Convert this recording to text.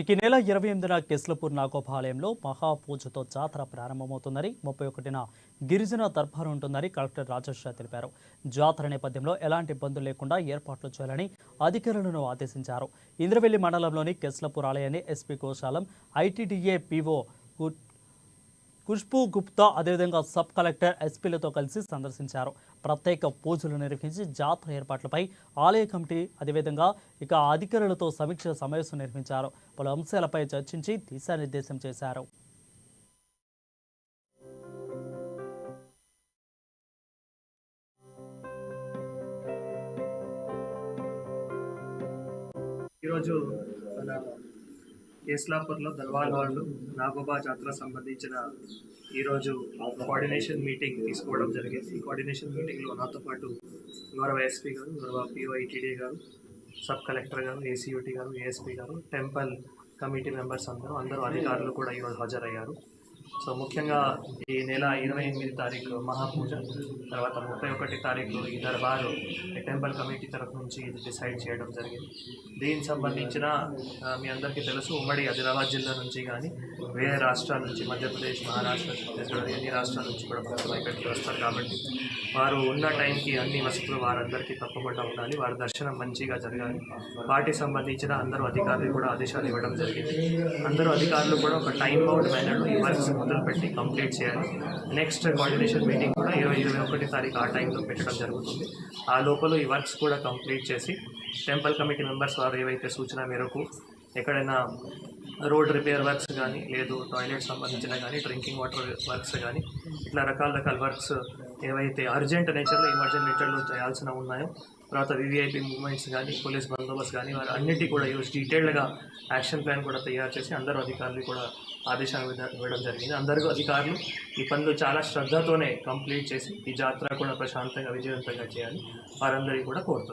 ఇక ఈ నెల 28న కెస్లపూర్ నాగోపాలయంలో మహాపూజతో జాతర ప్రారంభమవుతుందని 31న గిరిజన దర్బారు ఉంటుందని కలెక్టర్ రాజేశ్వర తెలిపారు. జాతర నేపథ్యంలో ఎలాంటి ఇబ్బందులు లేకుండా ఏర్పాట్లు చేయాలని అధికారులను ఆదేశించారు. ఇంద్రవెల్లి మండలంలోని కెస్లపూర్ ఆలయాన్ని SP Gaush Alam, ITDA PO Khushboo Gupta అదేవిధంగా సబ్ కలెక్టర్ ఎస్పీలతో కలిసి సందర్శించారు. ప్రత్యేక పూజలు నిర్వహించి జాతర ఏర్పాట్లపై ఆలయ కమిటీ అదేవిధంగా అధికారులతో సమీక్ష సమావేశం నిర్వహించారు. పలు అంశాలపై చర్చించి దిశానిర్దేశం చేశారు. ఈరోజు మన కేస్లాపూర్లో దల్వాల్ వాళ్ళు నాగోబా జాతర సంబంధించిన ఈరోజు కోఆర్డినేషన్ మీటింగ్ తీసుకోవడం జరిగింది. ఈ కోఆర్డినేషన్ మీటింగ్లో నాతో పాటు గౌరవ ఎస్పీ గారు, గౌరవ పిఓఐటీడీ గారు, సబ్ కలెక్టర్ గారు, ఏసీయూటీ గారు, ఏఎస్పీ గారు, టెంపుల్ కమిటీ మెంబర్స్ అందరూ అధికారులు కూడా ఈరోజు హాజరయ్యారు. సో ముఖ్యంగా ఈ నెల 28 తారీఖు మహాపూజ, తర్వాత 31 తారీఖు ఈ దర్బారు టెంపుల్ కమిటీ తరఫు నుంచి ఇది డిసైడ్ చేయడం జరిగింది. దీనికి సంబంధించిన మీ అందరికీ తెలుసు, ఉమ్మడి ఆదిలాబాద్ జిల్లా నుంచి కానీ వేరే రాష్ట్రాల నుంచి మధ్యప్రదేశ్, మహారాష్ట్ర, ఛత్తీస్గఢ్ అన్ని రాష్ట్రాల నుంచి కూడా భక్తులు ఇక్కడికి వస్తారు. కాబట్టి వారు ఉన్న టైంకి అన్ని వసతులు వారందరికీ తప్పకుండా ఉండాలి, వారి దర్శనం మంచిగా జరగాలి. వాటికి సంబంధించిన అందరూ అధికారులు కూడా ఆదేశాలు ఇవ్వడం జరిగింది. అందరూ అధికారులు కూడా ఒక టైం బౌండ్ మేనర్లో ఈ వర్క్స్ మొదలుపెట్టి కంప్లీట్ చేయాలి. నెక్స్ట్ కోఆర్డినేషన్ మీటింగ్ కూడా 21 తారీఖు ఆ టైంలో పెట్టడం జరుగుతుంది. ఆ లోపల ఈ వర్క్స్ కూడా కంప్లీట్ చేసి టెంపుల్ కమిటీ మెంబర్స్ వారు ఏవైతే సూచన మేరకు ఎక్కడైనా రోడ్ రిపేర్ వర్క్స్ కానీ, లేదు టాయిలెట్ సంబంధించిన కానీ, డ్రింకింగ్ వాటర్ వర్క్స్ కానీ, ఇట్లా రకాల వర్క్స్ ఏవైతే అర్జెంట్ నేచర్లో, ఎమర్జెంట్ నేచర్లో చేయాల్సిన ఉన్నాయో, తర్వాత వివిఐపి మూవ్మెంట్స్ కానీ, పోలీస్ బందోబస్తు కానీ, వారు అన్నిటి కూడా ఈరోజు డీటెయిల్డ్గా యాక్షన్ ప్లాన్ కూడా తయారు చేసి అందరూ అధికారులు కూడా ఆదేశాలు ఇవ్వడం జరిగింది. అందరూ అధికారులు ఈ పనులు చాలా శ్రద్ధతోనే కంప్లీట్ చేసి ఈ జాతర కూడా ప్రశాంతంగా విజయవంతంగా చేయాలి వారందరికీ కూడా కోరుతున్నారు.